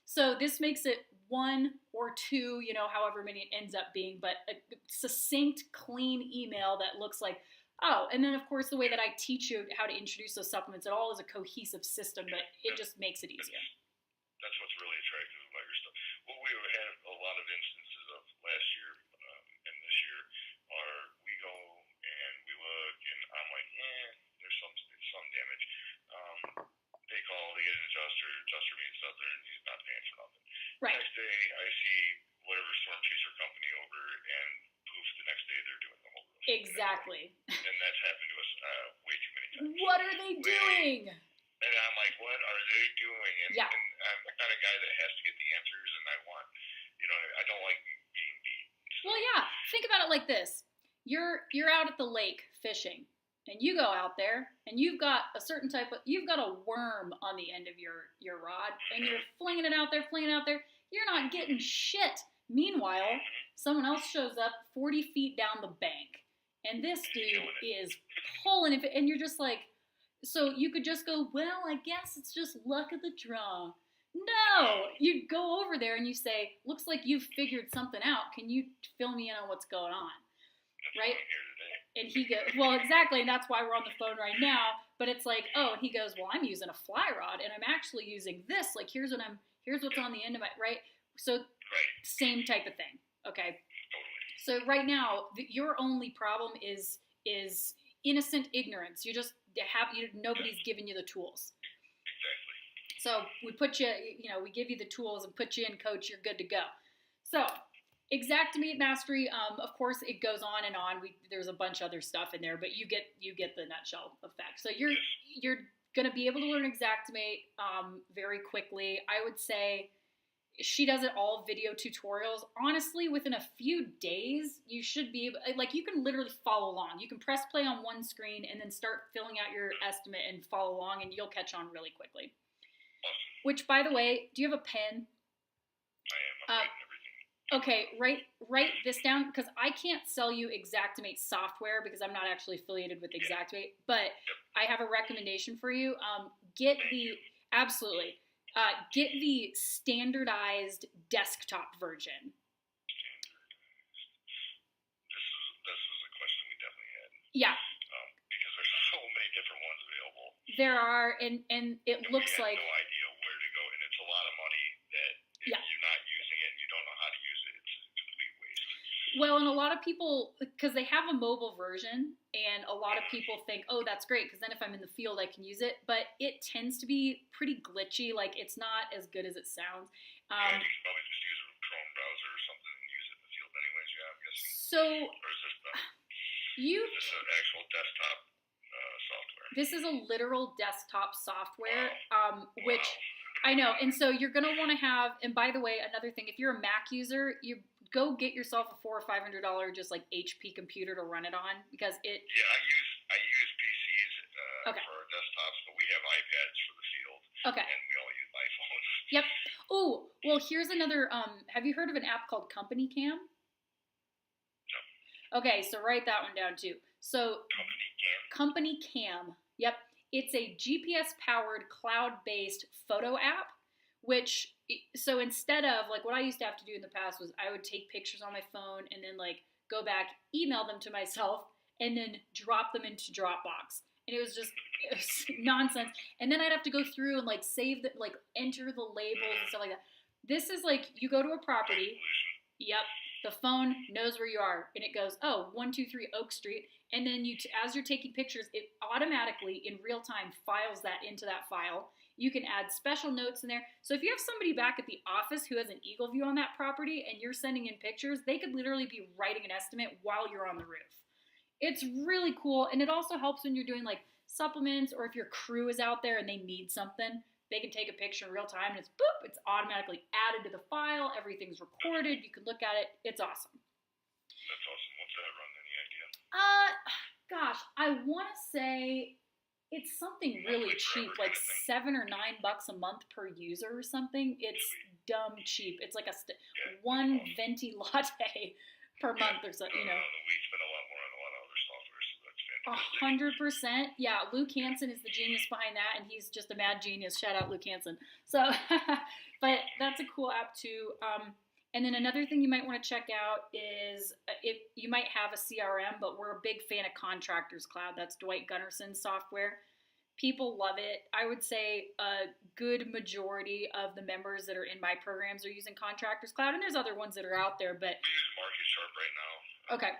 So this makes it 1 or 2, however many it ends up being, but a succinct, clean email that looks like, oh, and then of course the way that I teach you how to introduce those supplements, it all is a cohesive system, but it just makes it easier. That's what's really attractive about your stuff. What we had a lot of instances of last year and this year are we go and we look and I'm like, there's some damage. They call, they get an adjuster meets up there and he's not paying for nothing. Right. Next day I see whatever storm chaser company over and poof, the next day they're doing the whole roof. Exactly. And that's happened to us way too many times. What are they doing? And I'm like, what are they doing? And, yeah. And I'm the kind of guy that has to get the answers, and I want, I don't like being beat. So. Well, yeah. Think about it like this. You're out at the lake fishing, and you go out there, and you've got a certain you've got a worm on the end of your rod, and you're flinging it out there. You're not getting shit. Meanwhile, someone else shows up 40 feet down the bank, and this dude is pulling it, and you're just like, so you could just go, well, I guess it's just luck of the draw. No, you go over there and you say, looks like you've figured something out. Can you fill me in on what's going on? Right? And he goes, well, exactly, and that's why we're on the phone right now. But it's like, oh, and he goes, well, I'm using a fly rod, and I'm actually using this. Like, here's what's on the end of my, right? So, same type of thing. Okay. So right now, your only problem is innocent ignorance. Nobody's giving you the tools. Exactly. So we put you, we give you the tools and put you in, coach. You're good to go. So Xactimate Mastery, of course, it goes on and on. There's a bunch of other stuff in there, but you get the nutshell effect. So you're going to be able to learn Xactimate very quickly. I would say she does it all video tutorials. Honestly, within a few days, you should be able, like, you can literally follow along. You can press play on one screen and then start filling out your estimate and follow along, and you'll catch on really quickly. Which, by the way, do you have a pen? I am. I'm okay, write this down, because I can't sell you Xactimate software because I'm not actually affiliated with Xactimate, but I have a recommendation for you. Get the standardized desktop version. This was a question we definitely had. Yeah. Because there's so many different ones available. There are, and it looks we have like no idea where to go, and it's a lot of money that if you're not using it and you don't know how to use it, it's a complete waste. Well, and a lot of people, because they have a mobile version, and a lot of people think, oh, that's great, because then if I'm in the field, I can use it. But it tends to be pretty glitchy. Like, it's not as good as it sounds. You can probably just use a Chrome browser or something and use it in the field anyways, I'm guessing. So, or is this an actual desktop software? This is a literal desktop software, which I know. And so you're going to want to have, and by the way, another thing, if you're a Mac user, you go get yourself a $400 or $500 just like HP computer to run it on, because it. Yeah, I use PCs for our desktops, but we have iPads for the field. Okay. And we all use iPhones. Yep. Oh, well, here's another. Have you heard of an app called Company Cam? No. Okay, so write that one down too. So Company Cam. Yep. It's a GPS-powered, cloud-based photo app, So instead of, like, what I used to have to do in the past was I would take pictures on my phone and then, like, go back, email them to myself, and then drop them into Dropbox. And it was nonsense. And then I'd have to go through and, like, save the, like, enter the labels and stuff like that. This is like, you go to a property. Yep. The phone knows where you are, and it goes, 123 Oak Street. And then as you're taking pictures, it automatically, in real time, files that into that file. You can add special notes in there. So if you have somebody back at the office who has an eagle view on that property and you're sending in pictures, they could literally be writing an estimate while you're on the roof. It's really cool, and it also helps when you're doing, like, supplements, or if your crew is out there and they need something, they can take a picture in real time, and it's automatically added to the file. Everything's recorded. You can look at it. It's awesome. That's awesome. What's that run? Any idea? Gosh, I want to say it's something really cheap, like $7 or $9 a month per user or something. It's dumb cheap. It's like one venti latte per month or something, you know. We spend a lot more on a lot of other software, so that's fantastic. 100%. Yeah, Luke Hansen is the genius behind that, and he's just a mad genius. Shout out Luke Hansen. So, but that's a cool app too. And then another thing you might want to check out is if you might have a CRM, but we're a big fan of Contractors Cloud. That's Dwight Gunnarson's software. People love it. I would say a good majority of the members that are in my programs are using Contractors Cloud, and there's other ones that are out there, but... We use Market Sharp right now. Okay.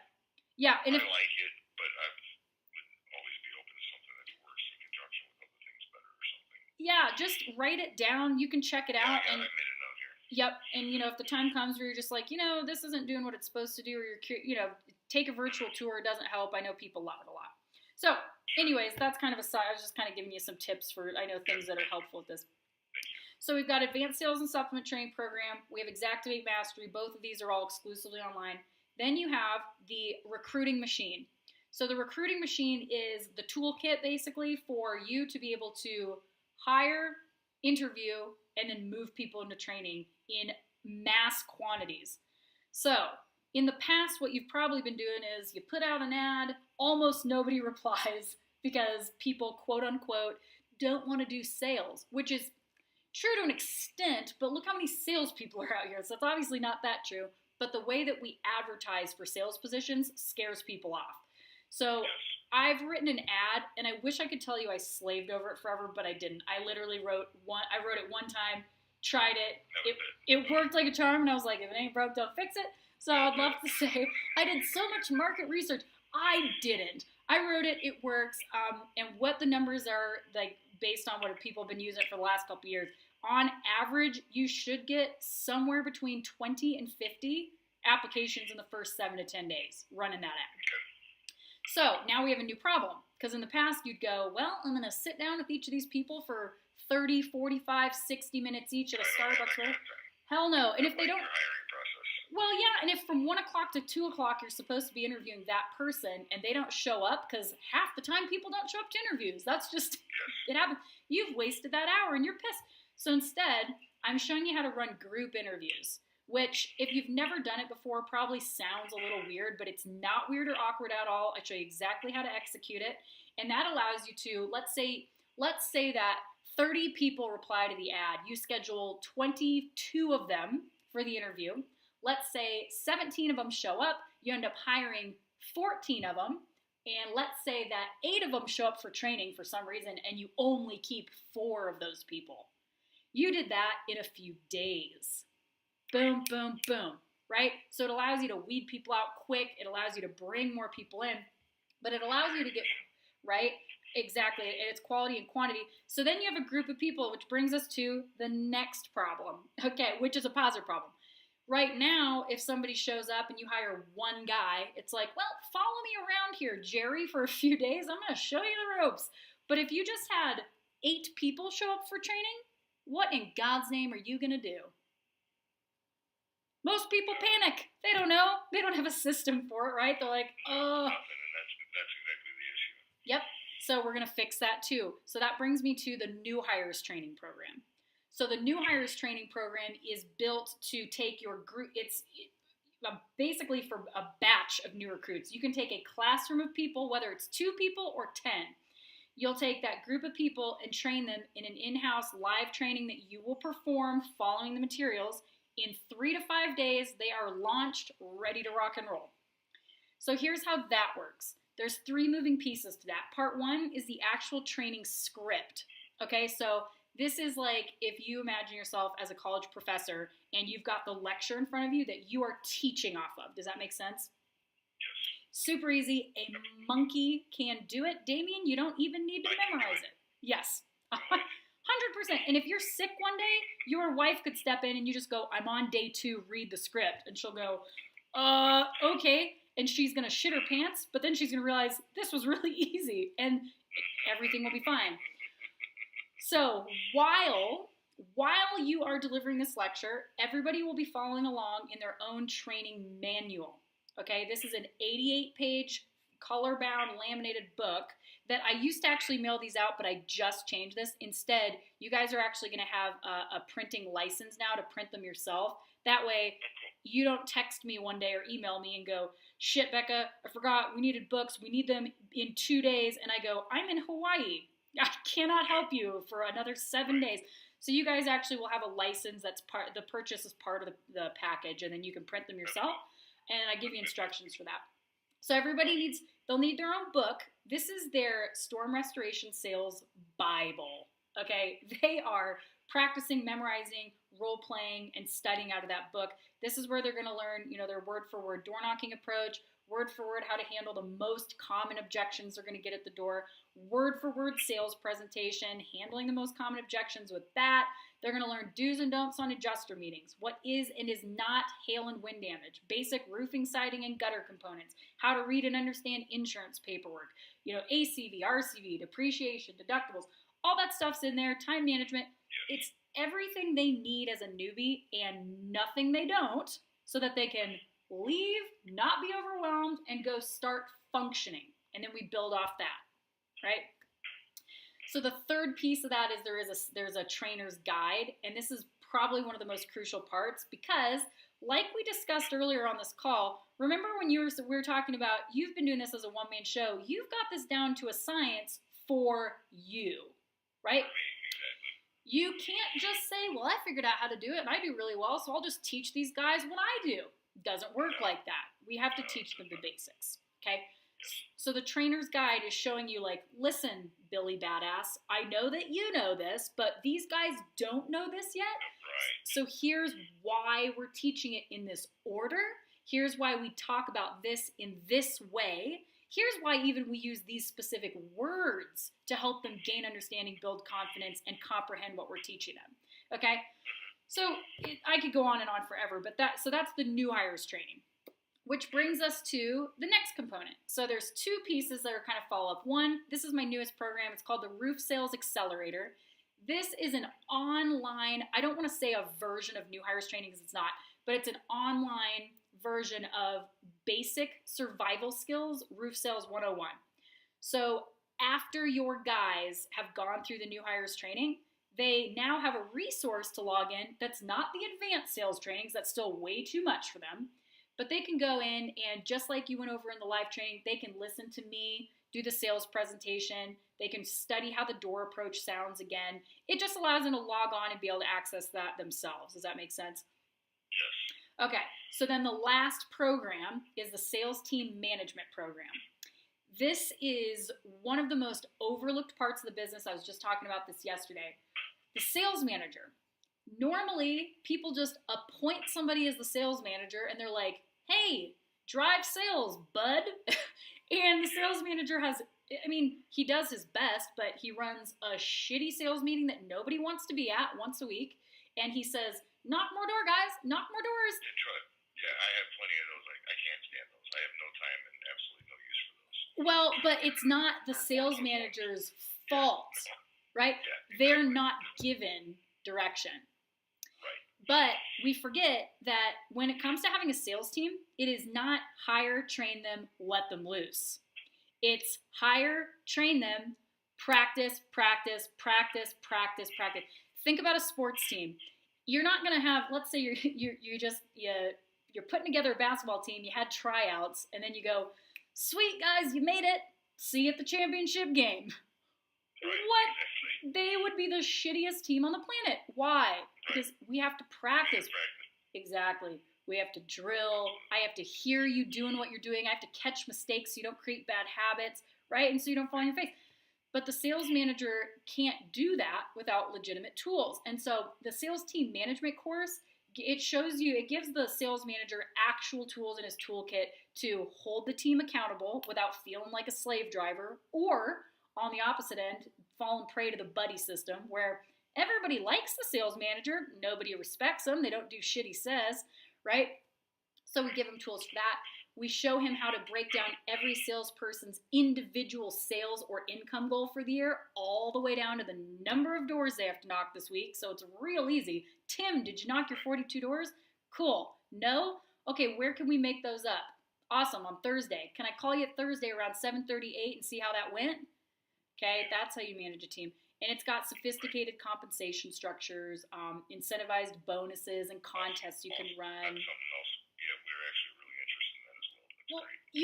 Yeah. And I like it, but I would always be open to something that works in conjunction with other things better or something. Yeah, just write it down. You can check it out. I made a note here. Yep. And, you know, if the time comes where you're just like, you know, this isn't doing what it's supposed to do, or take a virtual tour, it doesn't help. I know people love it a lot. So, anyways, that's kind of I was just kind of giving you some tips for, I know, things that are helpful with this. So we've got Advanced Sales and Supplement Training Program. We have Xactivate Mastery. Both of these are all exclusively online. Then you have the Recruiting Machine. So the Recruiting Machine is the toolkit, basically, for you to be able to hire, interview, and then move people into training in mass quantities. So in the past, what you've probably been doing is you put out an ad, almost nobody replies because people, quote unquote, don't want to do sales, which is true to an extent, but look how many salespeople are out here. So it's obviously not that true. But the way that we advertise for sales positions scares people off. So I've written an ad, and I wish I could tell you I slaved over it forever, but I didn't. I literally wrote it one time, tried it. It worked like a charm, and I was like, if it ain't broke, don't fix it. So I'd love to say I did so much market research. I didn't. I wrote it. It works. And what the numbers are, like, based on what people have been using it for the last couple of years, on average, you should get somewhere between 20 and 50 applications in the first 7 to 10 days running that ad. So now we have a new problem, because in the past you'd go, well, I'm going to sit down with each of these people for 30, 45, 60 minutes each at a Starbucks. Hell no. And if they don't... Well, yeah, and if from 1 o'clock to 2 o'clock you're supposed to be interviewing that person and they don't show up, because half the time people don't show up to interviews. That's just, it happens. You've wasted that hour and you're pissed. So instead, I'm showing you how to run group interviews, which if you've never done it before probably sounds a little weird, but it's not weird or awkward at all. I show you exactly how to execute it. And that allows you to, let's say that 30 people reply to the ad. You schedule 22 of them for the interview. Let's say 17 of them show up, you end up hiring 14 of them, and let's say that 8 of them show up for training for some reason, and you only keep 4 of those people. You did that in a few days. Boom, boom, boom, right? So it allows you to weed people out quick, it allows you to bring more people in, but it allows you to get, right? Exactly, it's quality and quantity. So then you have a group of people, which brings us to the next problem, okay, which is a positive problem. Right now, if somebody shows up and you hire one guy, it's like, well, follow me around here, Jerry, for a few days. I'm going to show you the ropes. But if you just had 8 people show up for training, what in God's name are you going to do? Most people panic. They don't know. They don't have a system for it, right? They're like, oh. That's exactly the issue. Yep. So we're going to fix that too. So that brings me to the new hires training program. So the new hires training program is built to take your group, it's basically for a batch of new recruits. You can take a classroom of people, whether it's 2 people or 10. You'll take that group of people and train them in an in-house live training that you will perform following the materials. In 3 to 5 days, they are launched, ready to rock and roll. So here's how that works. There's 3 moving pieces to that. Part 1 is the actual training script. Okay, so this is like if you imagine yourself as a college professor and you've got the lecture in front of you that you are teaching off of. Does that make sense? Super easy. A monkey can do it. Damien, you don't even need to memorize it. Yes, 100%. And if you're sick one day, your wife could step in and you just go, I'm on day 2, read the script. And she'll go, okay. And she's going to shit her pants, but then she's going to realize this was really easy and everything will be fine. So while you are delivering this lecture, everybody will be following along in their own training manual. Okay, this is an 88-page color-bound laminated book that I used to actually mail these out, but I just changed this. Instead, you guys are actually going to have a printing license now to print them yourself. That way, you don't text me one day or email me and go, shit, Becca, I forgot, we needed books, we need them in 2 days, and I go, I'm in Hawaii. I cannot help you for another 7 days. So you guys actually will have a license that's the purchase is part of the package, and then you can print them yourself. And I give you instructions for that. So they'll need their own book. This is their Storm Restoration Sales Bible, okay? They are practicing, memorizing, role-playing, and studying out of that book. This is where they're going to learn, their word-for-word door-knocking approach, word-for-word how to handle the most common objections they're going to get at the door, word-for-word sales presentation, handling the most common objections with that. They're going to learn do's and don'ts on adjuster meetings, what is and is not hail and wind damage, basic roofing, siding, and gutter components, how to read and understand insurance paperwork, ACV, RCV, depreciation, deductibles, all that stuff's in there, time management. It's everything they need as a newbie and nothing they don't so that they can leave, not be overwhelmed, and go start functioning. And then we build off that, right? So the third piece of that is there's a trainer's guide, and this is probably one of the most crucial parts because, like we discussed earlier on this call, remember when we were talking about you've been doing this as a one-man show, you've got this down to a science for you, right? You can't just say, well, I figured out how to do it, and I do really well, so I'll just teach these guys what I do. Doesn't work like that. We have to teach them the basics, okay? So the trainer's guide is showing you, like, listen, Billy Badass, I know that you know this, but these guys don't know this yet. So here's why we're teaching it in this order. Here's why we talk about this in this way. Here's why even we use these specific words to help them gain understanding, build confidence, and comprehend what we're teaching them, okay? So I could go on and on forever, but that's the new hires training. Which brings us to the next component. So there's 2 pieces that are kind of follow-up. One, this is my newest program. It's called the Roof Sales Accelerator. This is an online, I don't want to say a version of new hires training because it's not, but it's an online version of basic survival skills, Roof Sales 101. So after your guys have gone through the new hires training, they now have a resource to log in that's not the advanced sales trainings, that's still way too much for them. But they can go in and just like you went over in the live training, they can listen to me, do the sales presentation. They can study how the door approach sounds again. It just allows them to log on and be able to access that themselves. Does that make sense? Yes. Okay, so then the last program is the Sales Team Management Program. This is one of the most overlooked parts of the business. I was just talking about this yesterday. The sales manager. Normally, people just appoint somebody as the sales manager and they're like, hey, drive sales, bud. And the sales manager he does his best, but he runs a shitty sales meeting that nobody wants to be at once a week. And he says, knock more door, guys, knock more doors. Yeah, I have plenty of those. I can't stand those. I have no time and absolutely no use for those. Well, but it's not the sales manager's fault, right? Yeah, exactly. They're not given direction. But we forget that when it comes to having a sales team, it is not hire, train them, let them loose. It's hire, train them, practice, practice, practice, practice, practice. Think about a sports team. You're not going to have, let's say you're putting together a basketball team, you had tryouts, and then you go, sweet guys, you made it. See you at the championship game. What? Exactly. They would be the shittiest team on the planet. Why? Because we have to practice. Exactly. We have to drill. I have to hear you doing what you're doing. I have to catch mistakes so you don't create bad habits, right? And so you don't fall on your face. But the sales manager can't do that without legitimate tools. And so the sales team management course, it shows you, it gives the sales manager actual tools in his toolkit to hold the team accountable without feeling like a slave driver, or on the opposite end, falling prey to the buddy system where everybody likes the sales manager, nobody respects him, they don't do shit he says, right? So we give him tools for that. We show him how to break down every salesperson's individual sales or income goal for the year, all the way down to the number of doors they have to knock this week. So it's real easy. Tim, did you knock your 42 doors? Cool. No? Okay, where can we make those up? Awesome, on Thursday. Can I call you Thursday around 7:38 and see how that went? Okay, that's how you manage a team. And it's got sophisticated compensation structures, incentivized bonuses and contests you can run. That's something else. Yeah, we're actually really interested in that as well. That's Well, great.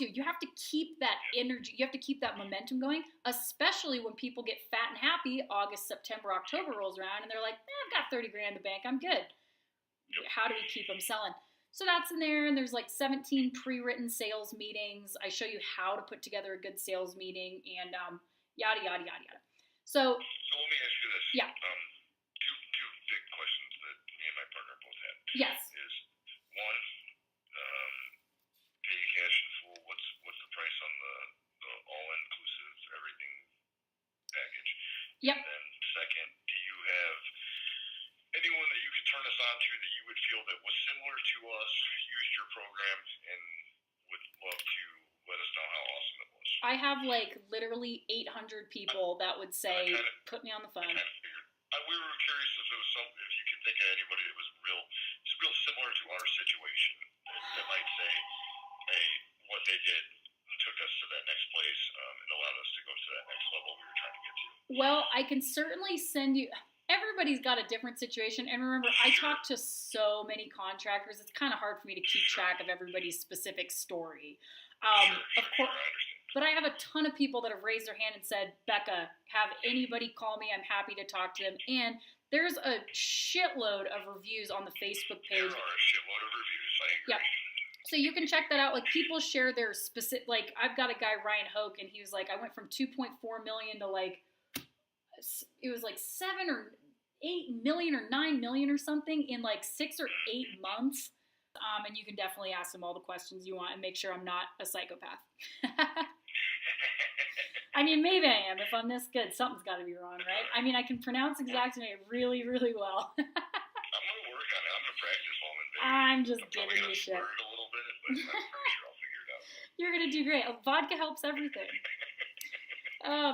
you have to keep that energy, you have to keep that momentum going, especially when people get fat and happy. August, September, October rolls around and they're like, I've got 30 grand in the bank, I'm good. How do we keep them selling? So that's in there, and there's like 17 pre-written sales meetings. I show you how to put together a good sales meeting, and yada, yada, yada, yada. So let me ask you this. Yeah. Two big questions that me and my partner both had. Yes. Is one, pay cash in full. What's the price on the all-inclusive everything package? Yep. And then second, do you have anyone that you could turn us on to that you would feel that was similar to us, used your program, and would love to let us know how awesome it was? I have like literally 800 people that would say, put me on the phone. I kind of figured. We were curious if you could think of anybody that was real similar to our situation that might say, hey, what they did took us to that next place and allowed us to go to that next level we were trying to get to. Well, I can certainly send you. Everybody's got a different situation. And remember, I talk to so many contractors, it's kind of hard for me to keep track of everybody's specific story. Of course, I understand. but I have a ton of people that have raised their hand and said, Becca, have anybody call me. I'm happy to talk to them. And there's a shitload of reviews on the Facebook page. There are a shitload of reviews, I agree. Yeah. So you can check that out. Like, people share their specific, like, I've got a guy, Ryan Hoke, and he was like, I went from 2.4 million to like, it was like 7 or 8 million or 9 million or something in like 6 or 8 months. And you can definitely ask him all the questions you want and make sure I'm not a psychopath. I mean, maybe I am. If I'm this good, something's got to be wrong, right? I mean, I can pronounce Xactimate really, really well. I'm going to work on it. I'm going to practice while I'm in Vegas. I'm just I'm giving you shit. a little bit, but I'm pretty sure I'll figure it out. You're going to do great. Vodka helps everything.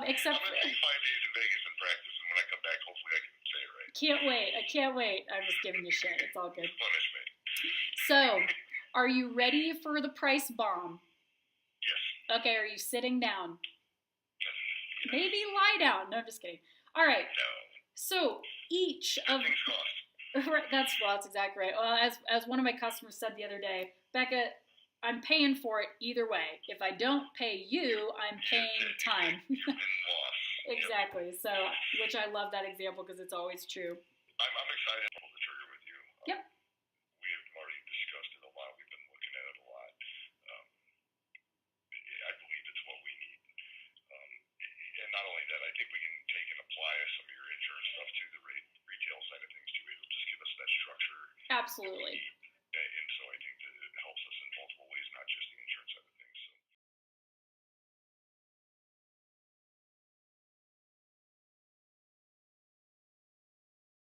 Except... I'm going to take 5 days in Vegas and practice, and when I come back, hopefully I can say it right. Can't wait. I can't wait. I'm just giving you shit. It's all good. Punish me. So, are you ready for the price bomb? Yes. Okay, are you sitting down? Yes. Maybe lie down. No, I'm just kidding. All right. No. So, each of... Things cost. Right, that's exactly right. Well, as one of my customers said the other day, Becca, I'm paying for it either way. If I don't pay you, I'm paying time. You're in loss. Exactly. So, which I love that example because it's always true. I'm excited to pull the trigger with you. Yep. We have already discussed it a lot. We've been looking at it a lot. I believe it's what we need. And not only that, I think we can take and apply some of your insurance stuff to the retail side of things too. It'll just give us that structure. Absolutely.